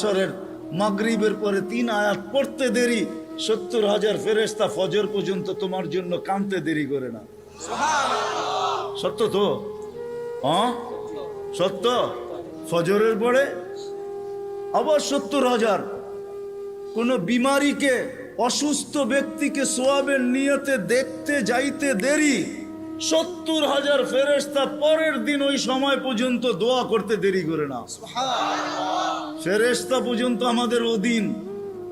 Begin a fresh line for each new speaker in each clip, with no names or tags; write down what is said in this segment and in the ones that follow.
বছরের মাগরিবের পরে 3 আয়াত পড়তে দেরি, 70,000 ফেরেশতা ফজর পর্যন্ত তোমার জন্য কাঁদতে দেরি করে না। সত্য তো? হ্যাঁ সত্য। ফজরের পরে আবার 70,000। কোন বিমারিকে, অসুস্থ ব্যক্তিকে সোয়াবের নিয়তে দেখতে যাইতে দেরি, 70,000 ফেরেশতা পরের দিন ওই সময় পর্যন্ত দোয়া করতে দেরি করে না। ফেরেশতা পর্যন্ত আমাদের অধীন।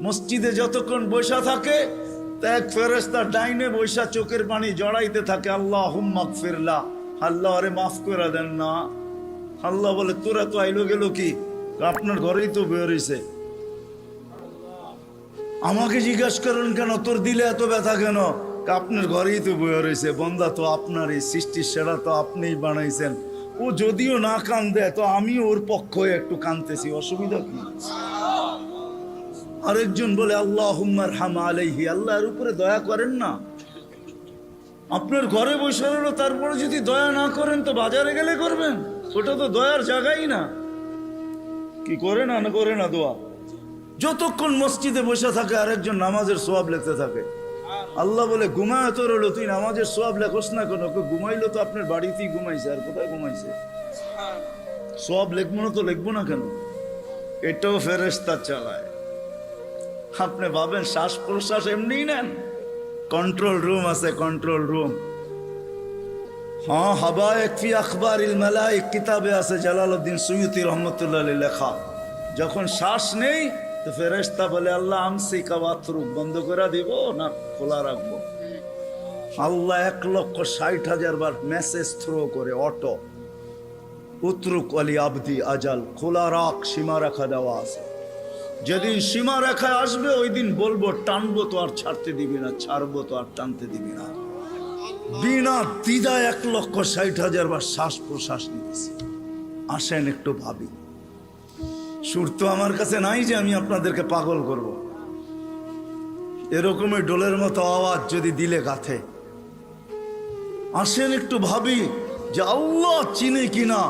মসজিদে যতক্ষণ বসা থাকে তা এক ফেরেশতা ডাইনে বৈশা চোখের পানি জড়াইতে থাকে, আল্লাহুম্মা গফিরলা, আল্লাহ আরে মাফ করে দেন না। আল্লাহ বলে তোরা তো আইলো গেল কি, আপনার ঘরেই তো বের হইছে। আমাকে জিজ্ঞাসা করেন কেন তোর দিলে এত ব্যথা কেন? আপনার ঘরেই তো বের হইছে। বন্দা তো আপনারই সৃষ্টির সেরা, তো আপনিই বানাইছেন। ও যদিও না কান্দে তো আমি ওর পক্ষ হয়ে একটু কাঁদতেছি, অসুবিধা কি? আরেকজন বলে আল্লাহুম্মা আরহাম আলাইহি, আল্লাহর উপরে দয়া করেন না। আপনার ঘরে বসে রইল, তারপরে যদি দয়া না করেন তো বাজারে গেলে করবেন, ওটা তো দয়ার জায়গাই না। কি করে না করে না দোয়া? যতক্ষণ মসজিদে বসে থাকে আরেকজন নামাজের সোয়াব লিখতে থাকে। আল্লাহ বলে ঘুমায় তো রইলো, তুই নামাজের সোয়াব লেখোস না কেন? ঘুমাইলো তো আপনার বাড়িতেই ঘুমাইছে, আর কোথায় ঘুমাইছে? সোয়াব লিখবো না তো লিখবো না কেন? এটাও ফেরেশতা চালায়। আপনি ভাবেন শ্বাস প্রশ্বাস এমনি নেন? কন্ট্রোল রুম আছে, কন্ট্রোল রুম। হ্যাঁ, হাবায়েক ফি আখবারিল মালায়েক কিতাবে আছে, জালালউদ্দিন সুয়ুতি রহমাতুল্লাহ আলাইহি লেখা। যখন শ্বাস নেই তো ফেরেশতা বলে আল্লাহ আমসিকা ওয়াতরুক, বন্ধ করে দিব না খোলা রাখবো? আল্লাহ 1,60,000 বার মেসেজ থ্রো করে, অটো উতরুক আলী আবদি আজাল, খোলা রাখ, সীমা রেখা দেওয়া আছে। যেদিন সীমা রেখায় আসবে ওই দিন বলবো টানবো তো আর ছাড়তে দিবি না, ছাড়বো তো আর টানতে দিবি না। বিনা দ্বিধায় 1,60,000 বার শ্বাস প্রশ্বাস নিতেছি। আসেন একটু ভাবি। সুর তো আমার কাছে নাই যে আমি আপনাদেরকে পাগল করব। এরকমই ডোলের মতো আওয়াজ যদি দিলে গাথে। আসেন একটু ভাবি যে আল্লাহ চিনে কিনা,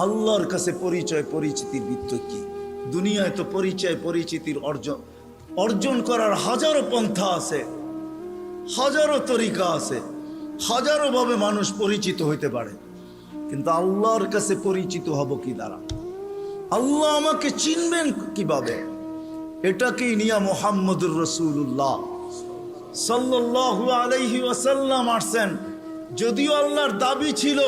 আল্লাহর কাছে পরিচয় পরিচিতির বৃত্ত কি? দুনিয়ায় তো পরিচয় পরিচিতির অর্জন করার হাজারো পন্থা আছে, হাজারো তরিকা আছে, হাজারো ভাবে মানুষ পরিচিত হইতে পারে। কিন্তু আল্লাহর কাছে পরিচিত হব কি দ্বারা? আল্লাহ আমাকে চিনবেন কিভাবে? এটাকেই নিয়া মুহাম্মদুর রাসূলুল্লাহ সাল্লাল্লাহু আলাইহি ওয়াসাল্লাম আসছেন। যদিও আল্লাহর দাবি ছিল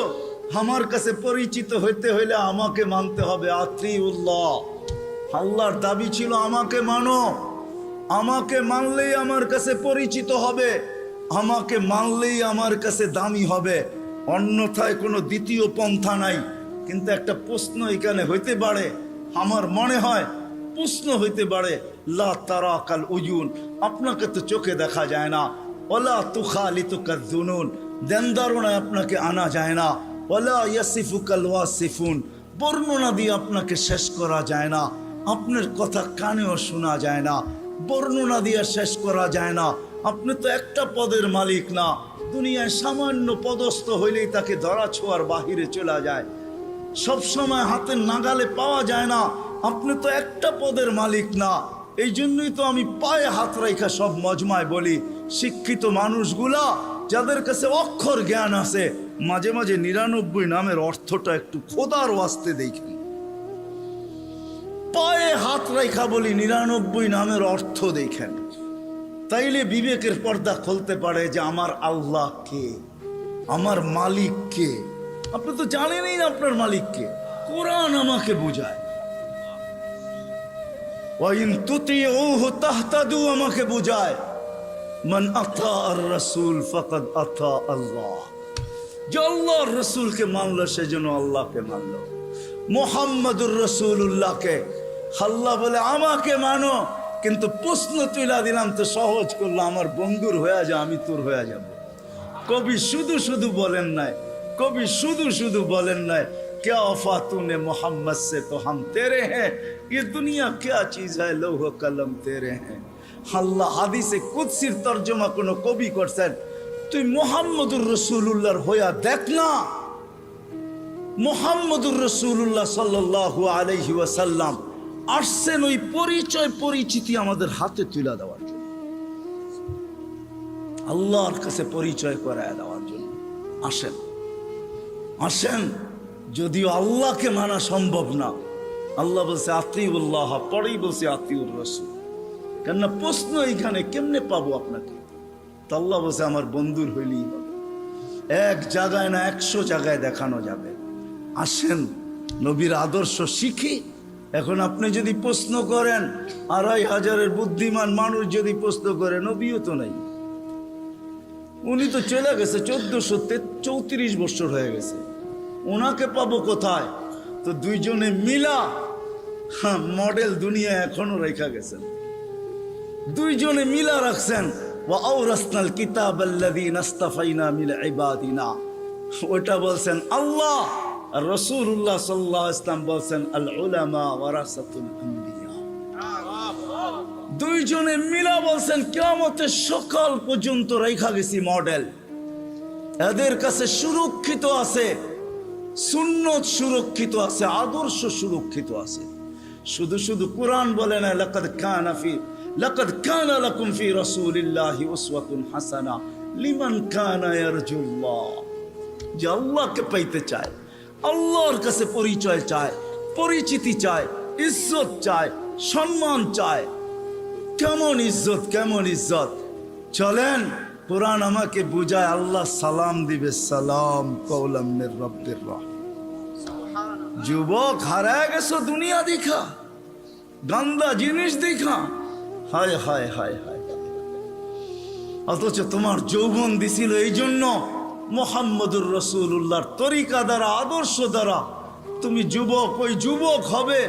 আমার কাছে পরিচিত হইতে হইলে আমাকে মানতে হবে, আতিউল্লাহ। আল্লাহর দাবি ছিল আমাকে মানো, আমাকে মানলেই আমার কাছে পরিচিত হবে, আমাকে মানলেই আমার কাছে দামি হবে, অন্যথায় কোনো দ্বিতীয় পন্থা নাই। কিন্তু একটা প্রশ্ন এখানে হইতে পারে, আমার মনে হয় প্রশ্ন হইতে পারে, লা তারাকাল উয়ুন, আপনাকে তো চোখে দেখা যায় না, ওয়ালা তুখালিতুকা যুনুন, দেনদারণায় আপনাকে আনা যায় না, ওয়ালা ইয়াসিফুকাল ওয়াসিফুন, বর্ণনা দিয়ে আপনাকে শেষ করা যায় না, আপনার কথা কানেও শোনা যায় না, বর্ণনা দিয়ে শেষ করা যায় না। আপনি তো একটা পদের মালিক না, দুনিয়ায় সামান্য পদস্থ হইলেই তাকে ধরা ছোঁয়ার বাহিরে চলে যায়, সব সময় হাতের নাগালে পাওয়া যায় না। আপনি তো একটা পদের মালিক না। এই জন্যই তো আমি পায়ে হাত রাখা সব মজমায় বলি, শিক্ষিত মানুষগুলা যাদের কাছে অক্ষর জ্ঞান আছে, মাঝে মাঝে 99 নামের অর্থটা একটু খোদার ওয়াস্তে দেখেন। পায়ে হাত রাখা বলি 99 নামের অর্থ দেখেন, তাইলে বিবেকের পর্দা খুলতে পারে যে আমার আল্লাহ কে, আমার মালিক কে। আপনি তো জানেনই না আপনার মালিক কে, কোরআন আমাকে বোঝায়। ওয়াইন তুতিউহু তাহতাদু আমাকে বোঝায়, মান আতা আর রাসূল ফাকাদ আতা আল্লাহ। যে আল্লাহর রাসূলকে মানলো সেজন্য আল্লাহকে মানলো। মুহাম্মাদুর রাসূলুল্লাহকে আল্লাহ বলে আমাকে মানো, কিন্তু প্রশ্ন তুইলা দিলাম তো সহজ করলো, আমার বন্ধুর হয়ে যা, আমি তোর হয়ে যাব। কবি শুধু শুধু বলেন নাই, कभी शुद्ध शुद्ध बोलन ना क्या वफा तूने मोहम्मद से तो हम तेरे हैं, ये दुनिया क्या चीज है लौह कलम तेरे हैं। अल्लाह हादिसे कुदसिर तर्जुमा कोनो कवि करছেন, তুই মুহাম্মদুর রাসূলুল্লাহর হইয়া দেখ না। মুহাম্মদুর রাসূলুল্লাহ সাল্লাল্লাহু আলাইহি ওয়াসাল্লাম আসছেন ওই পরিচয় পরিচিতি আমাদের হাতে তুলে দেওয়ার জন্য, আল্লাহর কাছে পরিচয় করায় দেওয়ার জন্য। আসেন আসেন, যদিও আল্লাহকে মানা সম্ভব না। আল্লাহ বলছে আতিউল্লাহ, পরেই বলছে আতিউর রাসূল। কেননা প্রশ্ন এইখানে কেমনে পাবো আপনাকে? তো আল্লাহ বলছে আমার বন্ধুর হইলেই হবে। এক জায়গায় না 100 জায়গায় দেখানো যাবে। আসেন নবীর আদর্শ শিখি। এখন আপনি যদি প্রশ্ন করেন, 2500-এর বুদ্ধিমান মানুষ যদি প্রশ্ন করে, নবীও তো নাই, উনি তো চলে গেছে, 1434 বছর হয়ে গেছে, ওনাকে পাবো কোথায়? তো দুইজনে মিলা মডেল দুনিয়া এখনো রেখা গেছেন, দুইজনে মিলা রাখছেন। ওয়া আওরাসনাল কিতাবাল্লাযীনা ইসতাফাইনা মিন ইবাদিনা, ওটা বলছেন আল্লাহ, আর রাসূলুল্লাহ সাল্লাল্লাহু আলাইহি ওয়াসাল্লাম বলছেন আল উলামা ওয়ারাসাতুল আম্বিয়া। দুইজনে মিলা বলছেন কিয়ামতের সকাল পর্যন্ত রেখা গেছি মডেল। এদের কাছে সুরক্ষিত আছে, সুন্নত সুরক্ষিত আছে, আদর্শ সুরক্ষিত আছে। শুধু শুধু কোরআন বলে না, লাকাদ কানা লাকুম ফি রাসূলিল্লাহি উসওয়াতুন হাসানাহ লিমান কানা ইয়ারজুল্লাহ। যে আল্লাহকে পাইতে চায়, আল্লাহর কাছে পরিচয় চায়, পরিচিতি চায়, ইজ্জত চায়, সম্মান চায়। কেমন ইজ্জত, কেমন ইজ্জত! চলেন কোরআন আমাকে বুঝায়, আল্লাহ সালাম দিবে, সালাম কওলাম মির রাব্বির রাহিম। যুবক হারায় গেছো দুনিয়া দেখা, গান্দা জিনিস দেখা, হায় হায় হায় হায়। অথচ তোমার যৌবন দিছিল এই জন্য মুহাম্মদুর রাসূলুল্লাহর তরিকা দ্বারা, আদর্শ দ্বারা তুমি যুবক, ওই যুবক হবে,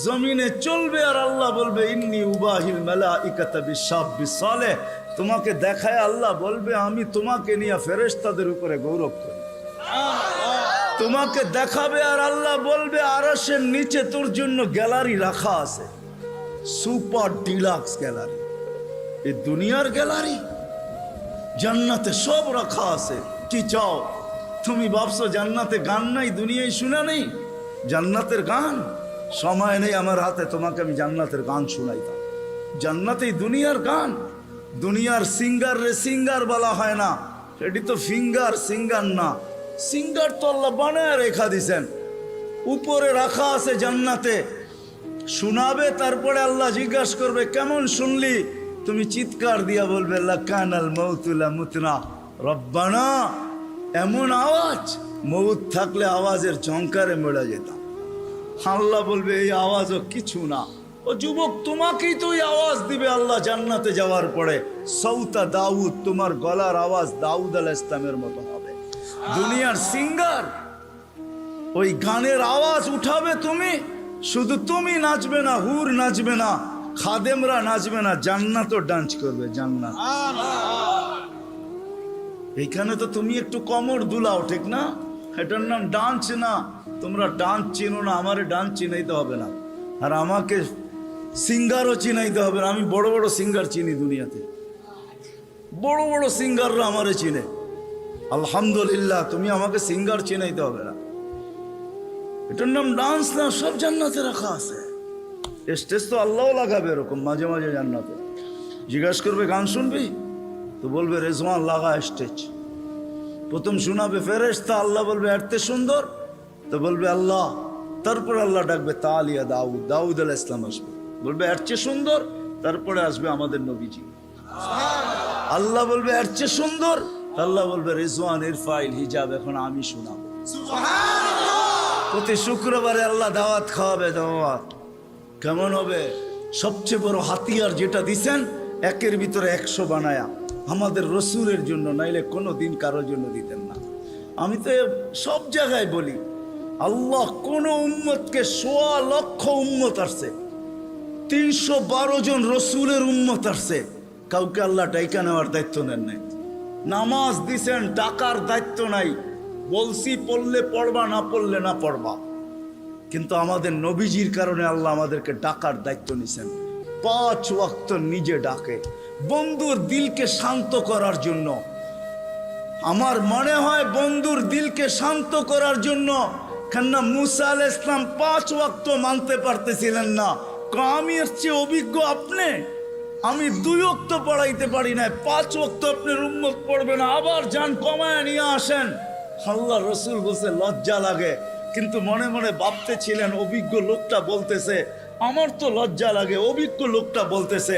জমিনে চলবে, আর আল্লাহ বলবে ইন্নী উবাহিল মালাইকাতা বিশাব্বিস সালেহ। তোমাকে দেখায় আল্লাহ বলবে আমি তোমাকে নিয়ে ফেরেশতাদের উপরে গৌরব করি। তোমাকে দেখাবে আর আল্লাহ বলবে আরশের নিচে তোর জন্য গ্যালারি রাখা আছে, সুপার ডিলাক্স গ্যালারি। এই দুনিয়ার গ্যালারি, জান্নাতে সব রাখা আছে। কি চাও তুমি? ভাবছো জান্নাতে গান নাই, দুনিয়ায় শুনা নেই জান্নাতের গান? সময় নেই আমার হাতে, তোমাকে আমি জান্নাতের গান শুনাইতাম। জান্নাতেই দুনিয়ার গান। দুনিয়ার সিঙ্গার রে সিঙ্গার বলা হয় না, এটি তো ফিঙ্গার, সিঙ্গার না। সিঙ্গার তো আল্লাহ বানায় রেখা দিছেন, উপরে রাখা আছে জান্নাতে। শোনাবে, তারপরে আল্লাহ জিজ্ঞাসা করবে কেমন শুনলি? তুমি চিৎকার দিয়া বলবে লাকানাল মাউতুলা মুতনা রব্বানা। এমন আওয়াজ, মৌত থাকলে আওয়াজের ঝংকারে মরে যেতাম। আল্লাহ বলবে এই আওয়াজও কিছু না। ও যুবক, তোমাকেই তো ওই আওয়াজ দিবে আল্লাহ জান্নাতে যাওয়ার পরে। সৌতা দাউদ, তোমার গলার আওয়াজ দাউদ আলাইহিস সালামের মতো হবে। দুনিয়ার সিঙ্গার ওই গানের আওয়াজ উঠাবে তুমি, শুধু তুমি নাচবে না, হুর নাচবে না, খাদেমরা নাচবে না, জান্নাতও ডান্স করবে। জান্নাত এইখানে তো তুমি একটু কমর দুলাও, ঠিক না? এটার নাম ডান্স না। তোমরা ডান্স চিনো না, আমারে ডান্স চিনাইতে হবে না, আর আমাকে সিঙ্গারও চিনাইতে হবে না। আমি বড় বড় সিঙ্গার চিনি দুনিয়াতে, বড় বড় সিঙ্গাররা আমারে চিনে। আলহামদুলিল্লাহ, তুমি আমাকে সিঙ্গার চিনাইতে হবে না। এটার নাম ডান্স না, সব জান্নাতে রাখা আছে। স্টেজ তো আল্লাহ লাগাবে এরকম মাঝে মাঝে জান্নাতে। জিজ্ঞাসা করবে গান শুনবি? তো বলবে রেজওয়ান লাগা স্টেজ। প্রথম শোনাবে ফেরেশতা, আল্লাহ বলবে এরতে সুন্দর, তো বলবে আল্লাহ। তারপরে আল্লাহ ডাকবে তালিয়া দাউদ, দাউদ আলাইহিস সালাম আসবে, বলবে এর চেয়ে সুন্দর। তারপরে আসবে আমাদের নবীজি, আল্লাহ বলবে এর চেয়ে সুন্দর। আল্লাহ বলবে রেজওয়ান ইরফাইল হিজাব, এখন আমি শোনাবো। প্রতি শুক্রবারে আল্লাহ দাওয়াত খাওয়াবে। দাওয়াত কেমন হবে? সবচেয়ে বড় হাতিয়ার যেটা দিছেন, একের ভিতরে 100 বানায়া আমাদের রসুলের জন্য, নাইলে কোনো দিন কারোর জন্য দিতেন না। আমি তো সব জায়গায় বলি, আল্লাহ কোন উম্মতকে 1.25 লক্ষ উম্মত আসছে, 312 জন রসুলের উম্মত আসছে, কাউকে আল্লাহ ডাইকা নেওয়ার দায়িত্ব নেন নাই। নামাজ দিছেন, টাকার দায়িত্ব নাই, বলছি পড়লে পড়বা, না পড়লে না পড়বা। কিন্তু আমাদের নবীজির কারণে আল্লাহ আমাদেরকে ডাকার দায়িত্ব নিছেন। 5 ওয়াক্ত নিজে ডাকে, বন্ধুর দিলকে শান্ত করার জন্য। আমার মনে হয় বন্ধুর দিলকে শান্ত করার জন্য। কেননা মুসা আলাইহিস সালাম 5 ওয়াক্ত মানতে পারতেছিলেন না, আমি এর চেয়ে অভিজ্ঞ আপনি? আমি 2 ওয়াক্ত পড়াইতে পারি না, 5 ওয়াক্ত আপনার উম্মত পড়বে না, আবার যান কমায় নিয়ে আসেন। আল্লাহ রসুল বলছে লজ্জা লাগে, কিন্তু মনে মনে ভাবতে ছিলেন অভিজ্ঞ লোকটা বলতেছে, আমার তো লজ্জা লাগে, অভিজ্ঞ লোকটা বলতেছে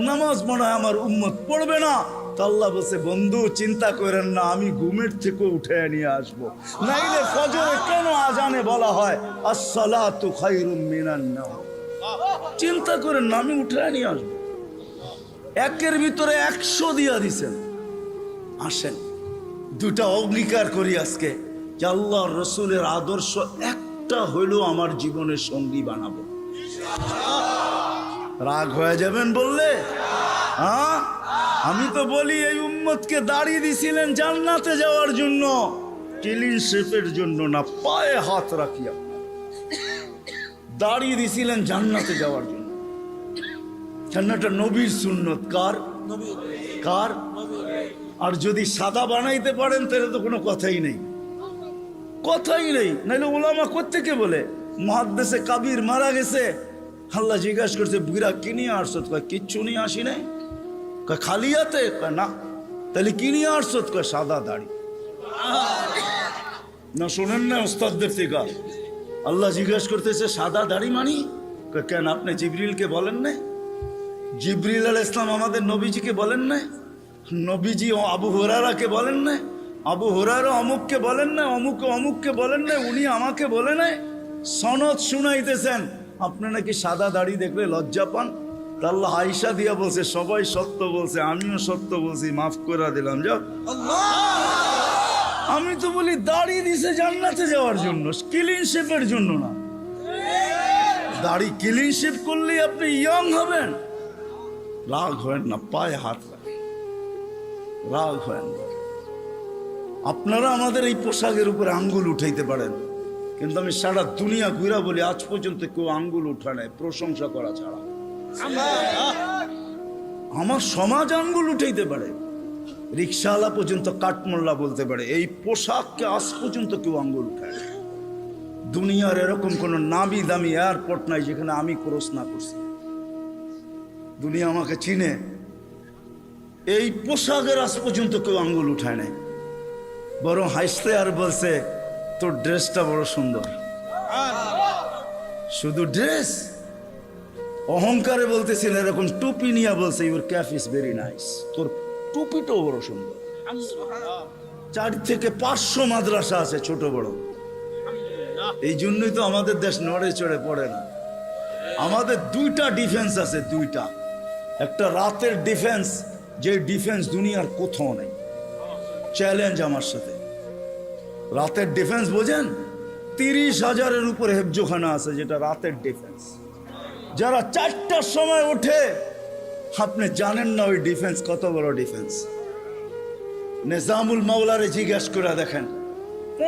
নামাজ মনে হয় আমার উম্মত পড়বে না। তো আল্লাহ বলছে বন্ধু চিন্তা করেন না, আমি ঘুমের থেকে উঠে নিয়ে আসবো। নাইলে ফজরে কেন আজানে বলা হয় আসসালাতু খায়রুম মিনান নাওম? চিন্তা করেন না, আমি উঠে নিয়ে আসবো। একের ভিতরে 100 দিয়া দিছেন। আসেন 2টা অঙ্গীকার করি আজকে যে আল্লাহ রসুলের আদর্শ একটা হইলেও আমার জীবনের সঙ্গী বানাবো। রাগ হয়ে যাবেন বললে? হ্যাঁ, আমি তো বলি এই উম্মতকে দাঁড়িয়ে দিছিলেন জান্নাতে যাওয়ার জন্য, ক্লিন শেপের জন্য না। পায়ে হাত রাখিয়া দাঁড়িয়ে দিছিলেন জান্নাতে যাওয়ার জন্য। জান্নাতটা নবীর সুন্নত। কার? কার? আর যদি সাদা বানাইতে পারেন তাহলে তো কোনো কথাই নেই, কথাই নেই। নাহলে ওলামা কোত্থেকে বলে মুহাদ্দিসে কাবির মারা গেছে, আল্লাহ জিজ্ঞাসা করছে বুড়া কি নিয়ে আসছো? কয় কিচ্ছু নিয়ে আসি নাই। কয় খালি হাতে? কয় না। তাহলে কি নিয়ে আসছো? কয় সাদা দাড়ি। না শোনেন না ওস্তাদদের থেকে? আল্লাহ জিজ্ঞাসা করতেছে সাদা দাড়ি মানি? কয় কেন আপনি জিবরিলকে বলেন না? জিবরিল আলাইহিস সালাম আমাদের নবীজিকে বলেন না? নবীজি আবু হুরায়রাকে বলেন না? আবু হুরায়রা অমুককে বলেন না? অমুকে অমুককে বলেন না? উনি আমাকে বলে নাই? সনদ শুনাইতেছেন, আপনি নাকি সাদা দাড়ি দেখলে লজ্জা পান। আল্লাহ আয়েশা দিয়া বলছে সবাই সত্য বলছে, আমিও সত্য বলছি, মাফ করে দিলাম। যাও। আমি তো বলি দাড়ি দিছে জান্নাতে যাওয়ার জন্য, ক্লিন শেপের জন্য না। দাড়ি ক্লিন শেপ করলেই আপনি ইয়ং হবেন। রাগ হয় না, পায়ে হাত রাখেন, রাগ হয় না। আপনারা আমাদের এই পোশাকের উপরে আঙ্গুল উঠাইতে পারেন, কিন্তু আমি সারা দুনিয়া ঘুরা বলি আজ পর্যন্ত কেউ আঙ্গুল উঠা নাই প্রশংসা করা ছাড়া। আমার সমাজ আঙ্গুল উঠাইতে পারে, রিক্সাওয়ালা পর্যন্ত কাঠমোল্লা বলতে পারে, এই পোশাককে আজ পর্যন্ত কেউ আঙ্গুল উঠায়। দুনিয়ার এরকম কোন নামি দামি এয়ারপোর্ট নাই যেখানে আমি ক্রস না করছি। দুনিয়া আমাকে চিনে, এই পোশাকের আজ পর্যন্ত কেউ আঙ্গুল উঠায় নাই। বরং হাসতে আর বলছে তোর ড্রেসটা বড় সুন্দর। শুধু ড্রেস, অহংকারে বলতেছিল, এরকম টুপি নিয়ে বলছে your cap is very nice, তোর টুপিটাও বড় সুন্দর। 4 থেকে 500 মাদ্রাসা আছে ছোট বড়। এই জন্যই তো আমাদের দেশ নড়ে চড়ে পড়ে না। আমাদের 2টা ডিফেন্স আছে, 2টা। একটা রাতের ডিফেন্স, যে ডিফেন্স দুনিয়ার কোথাও নেই। চ্যালেঞ্জ আমার সাথে। রাতের ডিফেন্স বোঝেন? 30,000-এর উপরে হেফজোখানা আছে, যেটা রাতের ডিফেন্স। যারা 4টার সময় ওঠে, আপনি জানেন না ওই ডিফেন্স কত বড় ডিফেন্স। নিজামুল মাওলারে জিজ্ঞাসা করে দেখেন,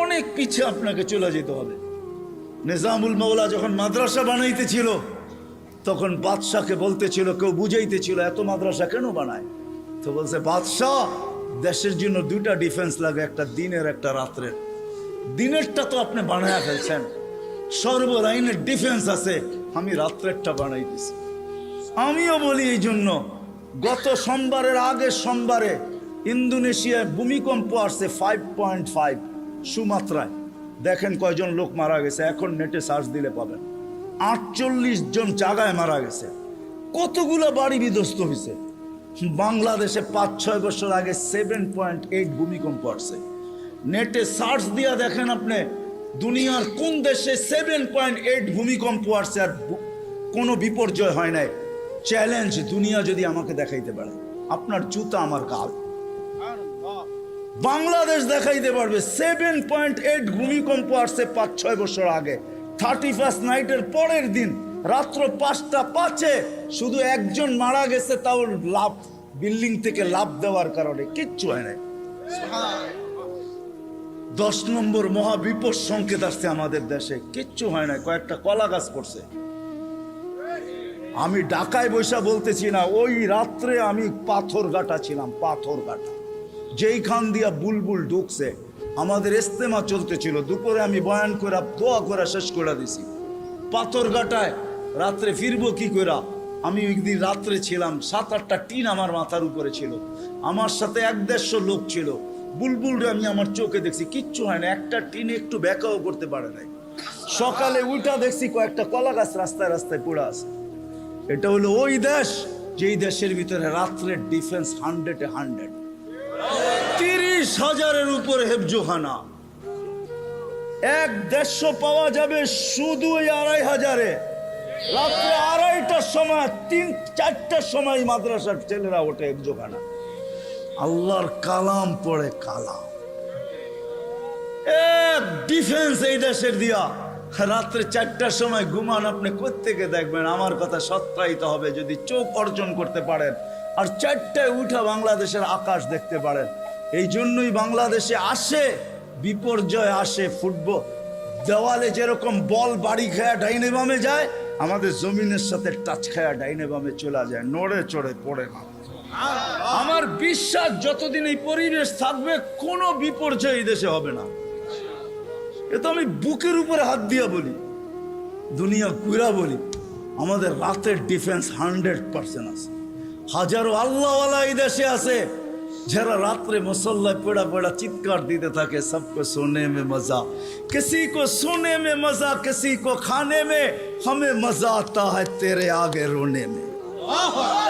অনেক পিছিয়ে আপনাকে চলে যেতে হবে। নিজামুল মাওলা যখন মাদ্রাসা বানাইতেছিল তখন বাদশাকে বলতেছিল, কেউ বুঝাইতেছিল এত মাদ্রাসা কেন বানায়? তো বলছে বাদশাহ দেশের জন্য 2টা ডিফেন্স লাগে, একটা দিনের একটা রাত্রের। দিনেরটা তো আপনি বানায়া ফেলছেন, সর্বলাইনের ডিফেন্স আছে, আমি রাত্রেরটা বানাইতেছি। আমিও বলি এই জন্য গত সোমবারের আগের সোমবারে ইন্দোনেশিয়ায় ভূমিকম্প আসছে 5.5 সুমাত্রায়। দেখেন কয়জন লোক মারা গেছে, এখন নেটে সার্চ দিলে পাবেন। 48 জন জায়গায় মারা গেছে। কতগুলো বাড়ি বিধ্বস্ত হয়েছে। বাংলাদেশে 5-6 বছর আগে 7.8 ভূমিকম্প আসছে। নেটে সার্চ দিয়া দেখেন আপনি দুনিয়ার কোন দেশে 7.8 ভূমিকম্প আসছে আর কোনো বিপর্যয় হয় নাই। চ্যালেঞ্জ, দুনিয়া যদি আমাকে দেখাইতে পারে, আপনার জুতা আমার কাল। বাংলাদেশ দেখাইতে পারবে 7.8 ভূমিকম্প আসছে 5-6 বছর আগে। 31st নাইটের পরের দিন রাত্র 5টা 5-এ শুধু একজন মারা গেছে, তাও লাভ, বিল্ডিং থেকে লাভ দেওয়ার কারণে, কিচ্ছু হয় নাই। 10 নম্বর মহাবিপদ সংকেত আসছে আমাদের দেশে, কিচ্ছু হয় না, কয়েকটা কলা গাছ পড়ছে। আমি ঢাকায় বৈশা বলতেছি না, ওই রাত্রে আমি পাথরঘাটা ছিলাম, পাথরঘাটা, যেইখান দিয়া বুলবুল ঢুকছে। আমাদের ইস্তেমা চলতেছিল, দুপুরে আমি বয়ান করে দোয়া করে শেষ করে দিছি। পাথরঘাটায় রাত্রে ফিরবো কি করে? আমি একদিন রাত্রে ছিলাম, 7-8টা টিন আমার মাথার উপরে ছিল, আমার সাথে 1-150 লোক ছিল। বুলবুলরে আমি আমার চোখে দেখছি, কিচ্ছু হয় না, একটা টিন একটু ব্যাকাও করতে পারে নাই। সকালে উঠা দেখছি কয়েকটা কলা গাছ রাস্তায় রাস্তায় পড়ে আছে। এটা হলো ওই দেশ যেই দেশের ভিতরে রাত্রের ডিফেন্স 100-এ 100, 30,000-এর উপরে হেফজোখানা। 1-150 পাওয়া যাবে শুধু 2,500-এ। রাত্রে 2:30টার সময়, 3-4টার সময় মাদ্রাসার ছেলেরা ওঠে হেফজোখানা, আল্লাহর কালাম পড়ে। কালাম এক ডিফেন্স এই দেশের দিয়া। রাত্রে 4টার সময় ঘুমান, আপনি কোত্থেকে দেখবেন? আমার কথা সত্যায়িত হবে যদি চোখ অর্জন করতে পারেন আর 4টায় উঠা বাংলাদেশের আকাশ দেখতে পারেন। এই জন্যই বাংলাদেশে আসে বিপর্যয়, আসে ফুটবল। দেওয়ালে যেরকম বল বাড়ি খায়া ডাইনে বামে যায়, আমাদের জমিনের সাথে টাচ খায়া ডাইনে বামে চলে যায়, নড়ে চড়ে পড়ে না। আমার বিশ্বাস যতদিন এই পরিবেশ থাকবে কোনো বিপর্যয় এই দেশে হবে না। এ তো আমি বুকের উপরে হাত দিয়া বলি, দুনিয়া ঘুরা বলি। আমাদের রাতের ডিফেন্স 100% আছে। হাজারো আল্লাহওয়ালা এই দেশে আছে যারা রাত্রে মুসল্লায় পড়া পড়া চিৎকার দিতে থাকে, সবকো সোনে মে মজা, কিসি কো সোনে মে মজা, কিসি কো খানে মে, হমে মজা আতা হ্যায় তেরে আগে রোনে মে।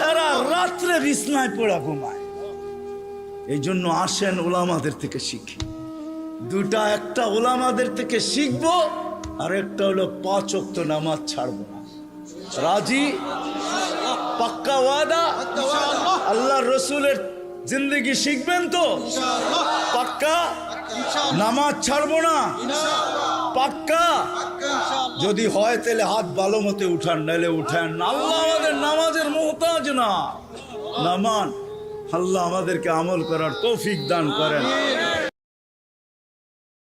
এরা রাত্রে বিছনায় পড়া ঘুমায়। এই জন্য আসেন ওলামাদের থেকে শিখি। দুটা, একটা ওলামাদের থেকে শিখবো, আর একটা হলো 5 ওয়াক্ত নামাজ ছাড়বো না। রাজি? পাক্কা ওয়াদা? আল্লাহ রসুলের জিন্দগি শিখবেন তো? পাক্কা? নামাজ ছাড়বো না? পাক্কা? যদি হয় তাহলে হাত ভালো মতে উঠান, নাইলে উঠান না। আল্লাহ আমাদের নামাজের মুহতাজ না। নামান আল্লাহ আমাদেরকে আমল করার তৌফিক দান করেন।